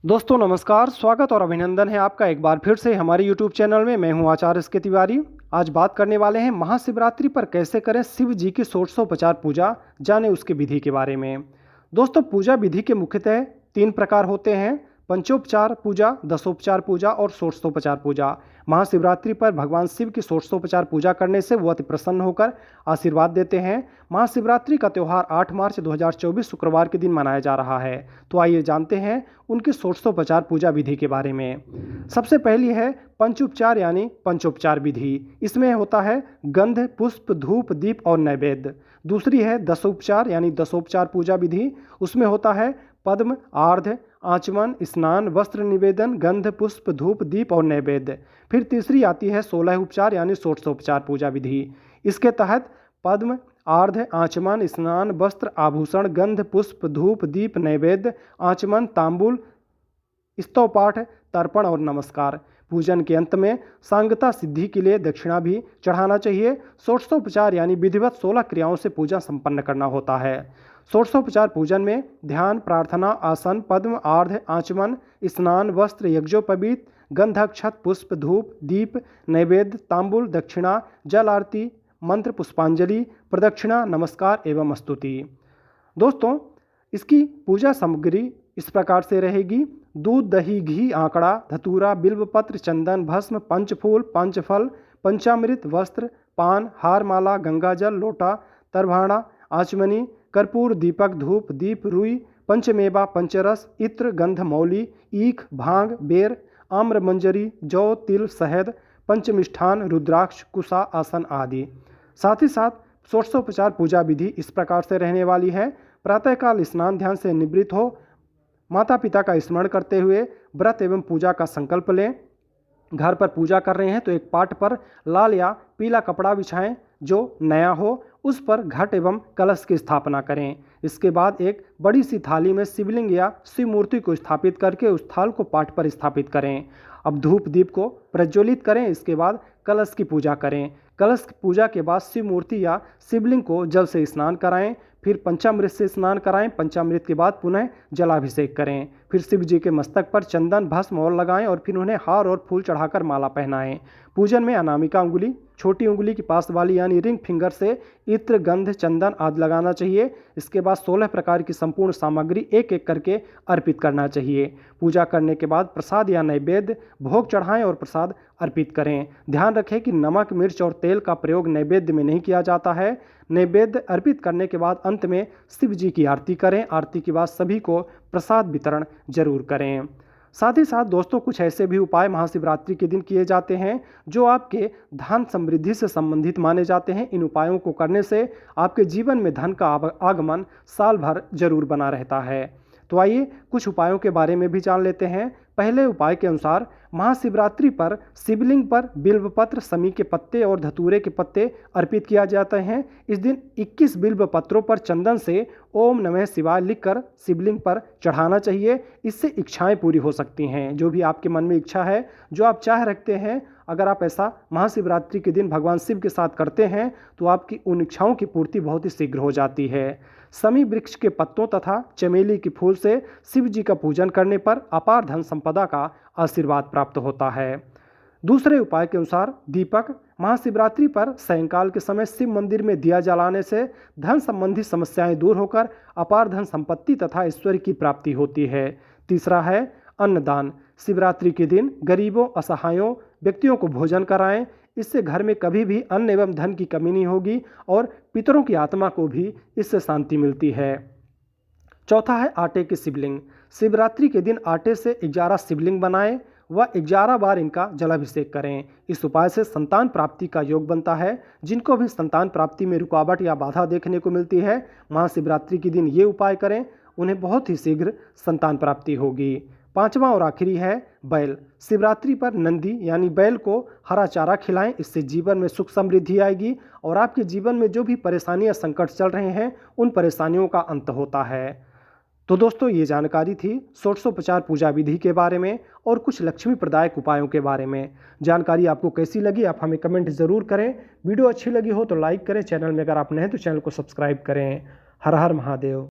दोस्तों नमस्कार, स्वागत और अभिनंदन है आपका एक बार फिर से हमारे YouTube चैनल में। मैं हूं आचार्य एस के तिवारी। आज बात करने वाले हैं महाशिवरात्रि पर कैसे करें शिव जी की षोडशोपचार पूजा, जाने उसके विधि के बारे में। दोस्तों पूजा विधि के मुख्यतः 3 प्रकार होते हैं: पंचोपचार पूजा, दशोपचार पूजा और षोडशोपचार पूजा। महाशिवरात्रि पर भगवान शिव की षोडशोपचार पूजा करने से वो अति प्रसन्न होकर आशीर्वाद देते हैं। महाशिवरात्रि का त्यौहार 8 मार्च 2024 शुक्रवार के दिन मनाया जा रहा है। तो आइए जानते हैं उनकी षोडशोपचार पूजा विधि के बारे में। सबसे पहली है पंचोपचार यानी पंचोपचार विधि। इसमें होता है गंध, पुष्प, धूप, दीप और नैवेद्य। दूसरी है दशोपचार यानी दशोपचार पूजा विधि। उसमें होता है पद्म, आर्घ्य, आचमन, स्नान, वस्त्र निवेदन, गंध, पुष्प, धूप, दीप और नैवेद्य। फिर तीसरी आती है 16 उपचार यानी षोडशोपचार पूजा विधि। इसके तहत पद्म, आर्घ्य, आचमन, स्नान, वस्त्र, आभूषण, गंध, पुष्प, धूप, दीप, नैवेद्य, आचमन, तांबूल, स्तव पाठ, तर्पण और नमस्कार। पूजन के अंत में सांगता सिद्धि के लिए दक्षिणा भी चढ़ाना चाहिए। षोडशोपचार यानी विधिवत 16 क्रियाओं से पूजा संपन्न करना होता है। षोडशोपचार पूजन में ध्यान, प्रार्थना, आसन, पद्म, आर्घ्य, आचमन, स्नान, वस्त्र, यज्ञोपवीत, गंधक्षत, पुष्प, धूप, दीप, नैवेद्य, तांबूल, दक्षिणा, जल आरती, मंत्र, पुष्पांजलि, प्रदक्षिणा, नमस्कार एवं स्तुति। दोस्तों इसकी पूजा सामग्री इस प्रकार से रहेगी: दूध, दही, घी, आंकड़ा, धतूरा, बिल्वपत्र, चंदन, भस्म, पंचफूल, पंचफल, पंचामृत, वस्त्र, पान, हार, माला, गंगाजल, लोटा, तरभाणा, आचमनी, कर्पूर, दीपक, धूप, दीप, रुई, पंचमेवा, पंचरस, इत्र, गंध, मौली, ईख, भांग, बेर, आम्र, मंजरी, जौ, तिल, शहद, पंचमिष्ठान, रुद्राक्ष, कुशा, आसन आदि। साथ ही साथ षोडशोपचार पूजा विधि इस प्रकार से रहने वाली है: प्रातःकाल स्नान ध्यान से निवृत्त हो, माता पिता का स्मरण करते हुए व्रत एवं पूजा का संकल्प लें। घर पर पूजा कर रहे हैं तो एक पाट पर लाल या पीला कपड़ा बिछाएं जो नया हो, उस पर घट एवं कलश की स्थापना करें। इसके बाद एक बड़ी सी थाली में शिवलिंग या शिव मूर्ति को स्थापित करके उस थाल को पाट पर स्थापित करें। अब धूप दीप को प्रज्वलित करें। इसके बाद कलश की पूजा करें। कलश की पूजा के बाद शिव मूर्ति या शिवलिंग को जल से स्नान कराएं। फिर पंचामृत से स्नान कराएं। पंचामृत के बाद पुनः जलाभिषेक करें। फिर शिव जी के मस्तक पर चंदन भस्म और लगाएं और फिर उन्हें हार और फूल चढ़ाकर माला पहनाएं। पूजन में अनामिका उंगली, छोटी उंगली की पास वाली यानी रिंग फिंगर से इत्र, गंध, चंदन आदि लगाना चाहिए। इसके बाद 16 प्रकार की संपूर्ण सामग्री एक एक करके अर्पित करना चाहिए। पूजा करने के बाद प्रसाद या नैवेद्य भोग चढ़ाएं और प्रसाद अर्पित करें। ध्यान रखें कि नमक, मिर्च और तेल का प्रयोग नैवेद्य में नहीं किया जाता है। नैवेद्य अर्पित करने के बाद अंत में शिव जी की आरती करें। आरती के बाद सभी को प्रसाद वितरण जरूर करें। साथ ही साथ दोस्तों कुछ ऐसे भी उपाय महाशिवरात्रि के दिन किए जाते हैं जो आपके धन समृद्धि से संबंधित माने जाते हैं। इन उपायों को करने से आपके जीवन में धन का आगमन साल भर जरूर बना रहता है। तो आइए कुछ उपायों के बारे में भी जान लेते हैं। पहले उपाय के अनुसार महाशिवरात्रि पर शिवलिंग पर बिल्वपत्र, समी के पत्ते और धतूरे के पत्ते अर्पित किया जाते हैं। इस दिन 21 बिल्व पत्रों पर चंदन से ओम नमः शिवाय लिखकर शिवलिंग पर चढ़ाना चाहिए। इससे इच्छाएं पूरी हो सकती हैं। जो भी आपके मन में इच्छा है, जो आप चाह रखते हैं, अगर आप ऐसा महाशिवरात्रि के दिन भगवान शिव के साथ करते हैं तो आपकी उन इच्छाओं की पूर्ति बहुत ही शीघ्र हो जाती है। समी वृक्ष के पत्तों तथा चमेली के फूल से शिव जी का पूजन करने पर अपार धन संपदा का आशीर्वाद प्राप्त होता है। दूसरे उपाय के अनुसार दीपक, महाशिवरात्रि पर सायंकाल के समय शिव मंदिर में दिया जलाने से धन संबंधी समस्याएं दूर होकर अपार धन संपत्ति तथा ऐश्वर्य की प्राप्ति होती है। तीसरा है अन्नदान। शिवरात्रि के दिन गरीबों, असहायों व्यक्तियों को भोजन कराएं। इससे घर में कभी भी अन्न एवं धन की कमी नहीं होगी और पितरों की आत्मा को भी इससे शांति मिलती है। चौथा है आटे की शिवलिंग। शिवरात्रि के दिन आटे से 11 शिवलिंग बनाएं व 11 बार इनका जलाभिषेक करें। इस उपाय से संतान प्राप्ति का योग बनता है। जिनको भी संतान प्राप्ति में रुकावट या बाधा देखने को मिलती है, महाशिवरात्रि के दिन ये उपाय करें, उन्हें बहुत ही शीघ्र संतान प्राप्ति होगी। पांचवा और आखिरी है बैल। शिवरात्रि पर नंदी यानी बैल को हरा चारा खिलाएं। इससे जीवन में सुख समृद्धि आएगी और आपके जीवन में जो भी परेशानियां, संकट चल रहे हैं, उन परेशानियों का अंत होता है। तो दोस्तों ये जानकारी थी षोडशोपचार पूजा विधि के बारे में और कुछ लक्ष्मी प्रदायक उपायों के बारे में। जानकारी आपको कैसी लगी आप हमें कमेंट ज़रूर करें। वीडियो अच्छी लगी हो तो लाइक करें। चैनल में अगर आप नए हैं तो चैनल को सब्सक्राइब करें। हर हर महादेव।